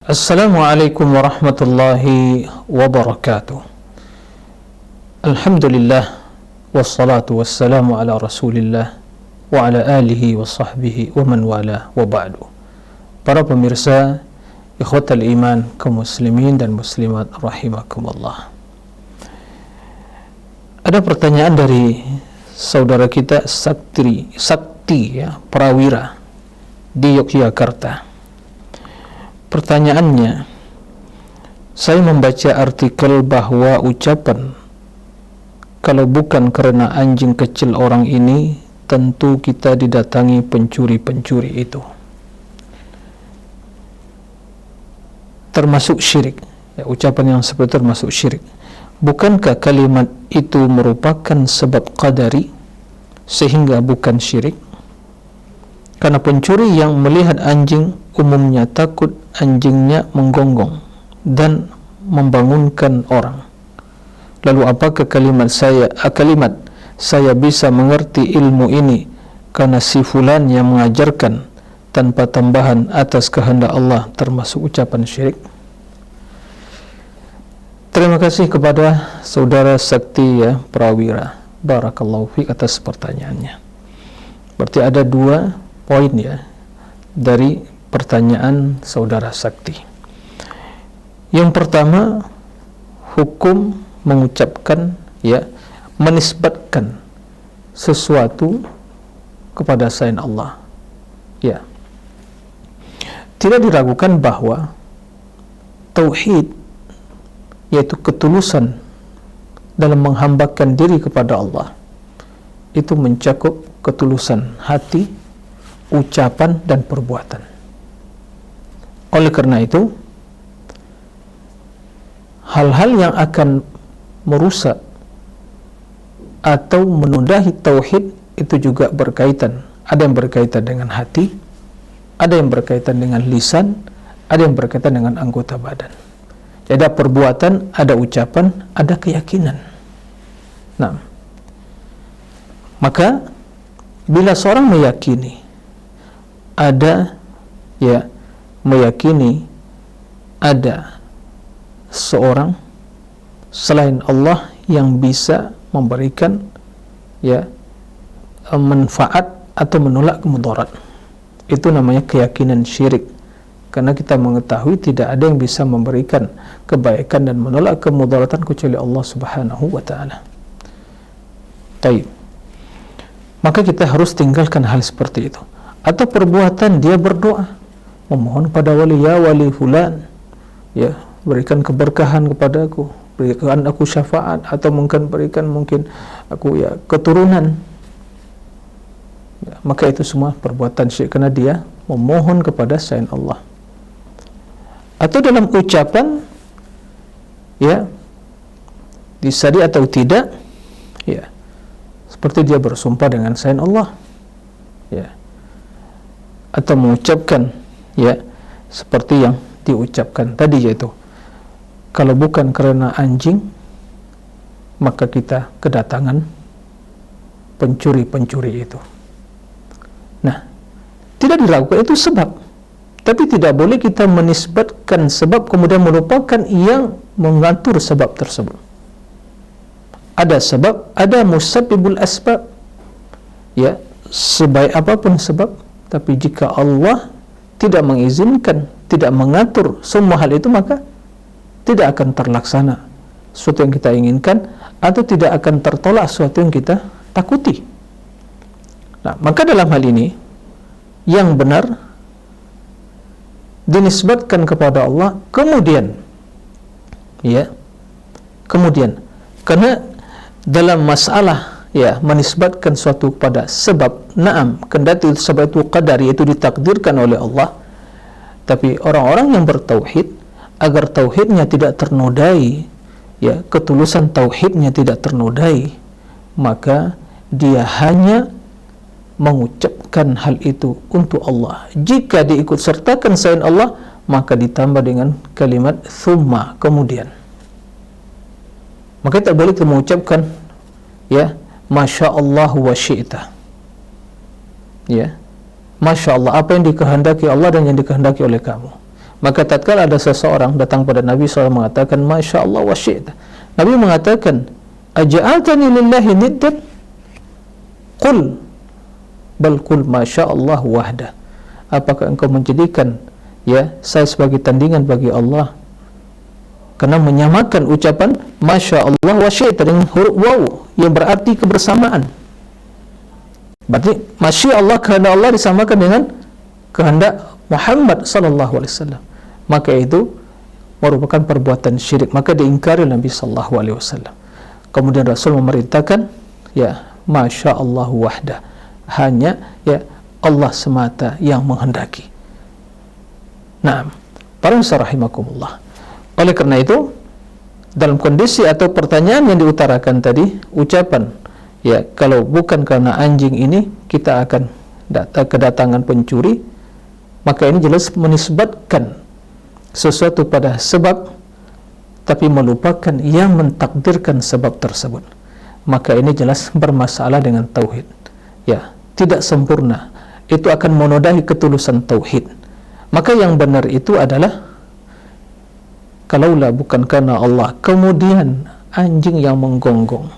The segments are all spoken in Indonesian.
Assalamualaikum warahmatullahi wabarakatuh. Alhamdulillah wassalatu wassalamu ala Rasulillah wa ala alihi wa sahbihi wa man wala wa ba'du. Para pemirsa ikhwatal iman kaum muslimin dan muslimat rahimakumullah. Ada pertanyaan dari saudara kita Sakti ya, Prawira di Yogyakarta. Pertanyaannya, saya membaca artikel bahwa ucapan kalau bukan karena anjing kecil orang ini, tentu kita didatangi pencuri-pencuri itu. Termasuk syirik. Ya, ucapan yang seperti itu termasuk syirik. Bukankah kalimat itu merupakan sebab qadari sehingga bukan syirik? Karena pencuri yang melihat anjing umumnya takut anjingnya menggonggong dan membangunkan orang. Lalu apakah kalimat saya bisa mengerti ilmu ini karena si fulan yang mengajarkan tanpa tambahan atas kehendak Allah termasuk ucapan syirik? Terima kasih kepada saudara Sakti ya, Prawira. Barakallahu fiik atas pertanyaannya. Berarti ada dua poin ya dari pertanyaan saudara Sakti. Yang pertama, hukum mengucapkan ya, menisbatkan sesuatu kepada selain Allah. Ya. Tidak diragukan bahwa tauhid, yaitu ketulusan dalam menghambakan diri kepada Allah, itu mencakup ketulusan hati, ucapan dan perbuatan. Oleh karena itu, hal-hal yang akan merusak atau menodai tauhid itu juga berkaitan. Ada yang berkaitan dengan hati, ada yang berkaitan dengan lisan, ada yang berkaitan dengan anggota badan. Jadi ada perbuatan, ada ucapan, ada keyakinan. Nah, maka bila seorang meyakini ada seorang selain Allah yang bisa memberikan ya manfaat atau menolak kemudarat, itu namanya keyakinan syirik. Karena kita mengetahui tidak ada yang bisa memberikan kebaikan dan menolak kemudaratan kecuali Allah Subhanahu wa taala. Baik. Maka kita harus tinggalkan hal seperti itu. Atau perbuatan dia berdoa, memohon pada wali, ya wali fulan, ya berikan keberkahan kepadaku, berikan aku syafaat, atau berikan aku ya keturunan. Ya, maka itu semua perbuatan syirik karena dia memohon kepada selain Allah. Atau dalam ucapan ya disadi atau tidak ya, seperti dia bersumpah dengan selain Allah ya, atau mengucapkan ya seperti yang diucapkan tadi, yaitu kalau bukan karena anjing maka kita kedatangan pencuri-pencuri itu. Nah, tidak diragukan itu sebab, tapi tidak boleh kita menisbatkan sebab kemudian melupakan yang mengatur sebab tersebut. Ada sebab, ada musabbibul asbab ya, sebaik apapun sebab, tapi jika Allah tidak mengizinkan, tidak mengatur semua hal itu, maka tidak akan terlaksana sesuatu yang kita inginkan, atau tidak akan tertolak sesuatu yang kita takuti. Nah, maka dalam hal ini yang benar dinisbatkan kepada Allah, kemudian karena dalam masalah ya menisbatkan suatu kepada sebab, na'am, kendati sebab itu qadari, itu ditakdirkan oleh Allah, tapi orang-orang yang bertauhid, agar tauhidnya tidak ternodai ya, ketulusan tauhidnya tidak ternodai, maka dia hanya mengucapkan hal itu untuk Allah. Jika diikut sertakan selain Allah, maka ditambah dengan kalimat thumma, kemudian. Maka tak boleh kita mengucapkan ya masya Allah wa syi'ta ya, masya Allah, apa yang dikehendaki Allah dan yang dikehendaki oleh kamu. Maka tatkala ada seseorang datang pada Nabi SAW mengatakan Masya Allah wa syi'ta, Nabi mengatakan aja'altani lillahi niddan, qul bal qul Masya Allah wahda. Apakah engkau menjadikan saya sebagai tandingan bagi Allah? Karena menyamakan ucapan Masya Allah wa syi'ta dengan huruf waw yang berarti kebersamaan. Berarti Masya Allah, kehendak Allah disamakan dengan kehendak Muhammad sallallahu alaihi wasallam. Maka itu merupakan perbuatan syirik, maka diingkari Nabi sallallahu alaihi wasallam. Kemudian Rasul memerintahkan Masya Allah wahda, hanya Allah semata yang menghendaki. Nah, para rahimakumullah. Oleh karena itu, dalam kondisi atau pertanyaan yang diutarakan tadi, ucapan kalau bukan karena anjing ini kita akan kedatangan pencuri, maka ini jelas menisbatkan sesuatu pada sebab tapi melupakan yang mentakdirkan sebab tersebut. Maka ini jelas bermasalah dengan tauhid. Tidak sempurna. Itu akan menodai ketulusan tauhid. Maka yang benar itu adalah kalaulah bukan karena Allah, kemudian anjing yang menggonggong,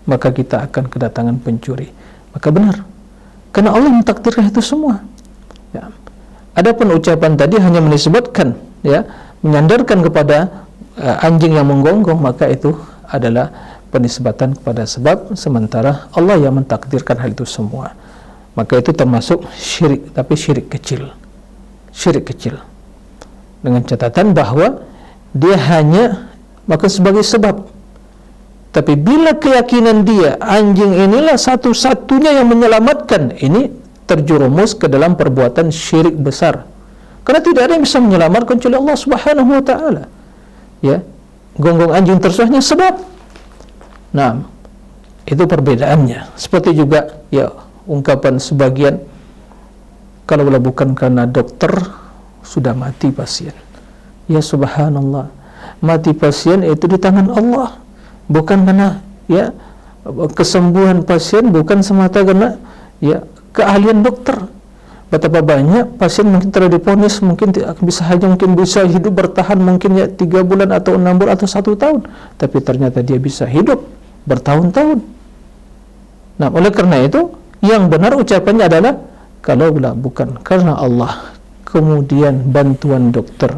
maka kita akan kedatangan pencuri. Maka benar, karena Allah mentakdirkan itu semua. Adapun ucapan tadi hanya menisbatkan, menyandarkan kepada anjing yang menggonggong, maka itu adalah penisbatan kepada sebab, sementara Allah yang mentakdirkan hal itu semua. Maka itu termasuk syirik, tapi syirik kecil. Syirik kecil. Dengan catatan bahwa dia hanya maka sebagai sebab. Tapi bila keyakinan dia anjing inilah satu-satunya yang menyelamatkan, ini terjerumus ke dalam perbuatan syirik besar. Karena tidak ada yang bisa menyelamatkan kecuali Allah Subhanahu wa taala. Gonggong anjing tersebut hanya sebab. Nah, itu perbedaannya. Seperti juga ungkapan sebagian, kalaulah bukan karena dokter sudah mati pasien. Ya subhanallah, mati pasien itu di tangan Allah, bukan karena kesembuhan pasien bukan semata karena keahlian dokter. Betapa banyak pasien mungkin telah diponis mungkin bisa hidup bertahan mungkin 3 bulan atau 6 bulan atau 1 tahun, tapi ternyata dia bisa hidup bertahun-tahun. Nah, oleh karena itu yang benar ucapannya adalah kalaulah bukan karena Allah kemudian bantuan dokter,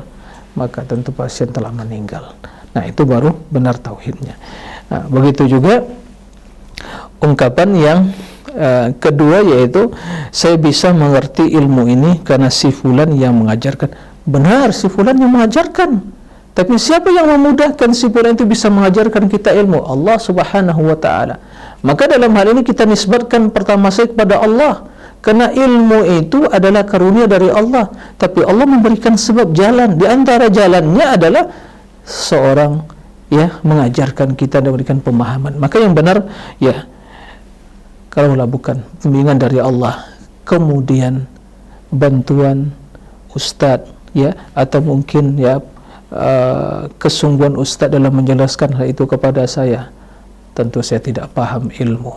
maka tentu pasien telah meninggal. Nah, itu baru benar tauhidnya. Nah, begitu juga ungkapan yang kedua, yaitu saya bisa mengerti ilmu ini karena si fulan yang mengajarkan. Benar, si fulan yang mengajarkan, tapi siapa yang memudahkan si fulan itu bisa mengajarkan kita ilmu? Allah Subhanahu wa taala. Maka dalam hal ini kita nisbatkan pertama sekali kepada Allah, karena ilmu itu adalah karunia dari Allah, tapi Allah memberikan sebab jalan. Di antara jalannya adalah seorang mengajarkan kita dan memberikan pemahaman. Maka yang benar kalaulah bukan bimbingan dari Allah, kemudian bantuan ustadz atau mungkin kesungguhan ustadz dalam menjelaskan hal itu kepada saya, tentu saya tidak paham ilmu.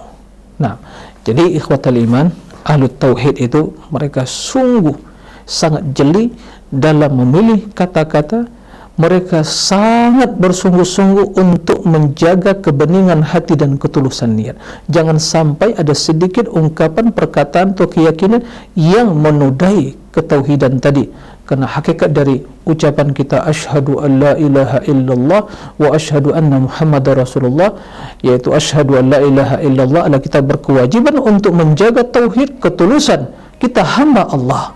Nah, jadi ikhwatal iman, ahlut tauhid itu mereka sungguh sangat jeli dalam memilih kata-kata. Mereka sangat bersungguh-sungguh untuk menjaga kebeningan hati dan ketulusan niat. Jangan sampai ada sedikit ungkapan, perkataan atau keyakinan yang menodai ketauhidan tadi. Karena hakikat dari ucapan kita asyhadu an la ilaha illallah wa asyhadu anna muhammadar rasulullah, yaitu asyhadu an la ilaha illallah adalah kita berkewajiban untuk menjaga tauhid, ketulusan kita hamba Allah.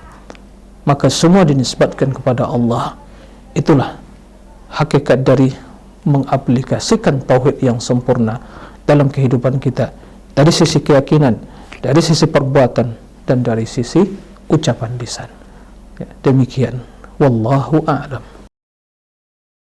Maka semua dinisbatkan kepada Allah. Itulah hakikat dari mengaplikasikan tauhid yang sempurna dalam kehidupan kita, dari sisi keyakinan, dari sisi perbuatan, dan dari sisi ucapan lisan. Demikian, wallahu a'lam.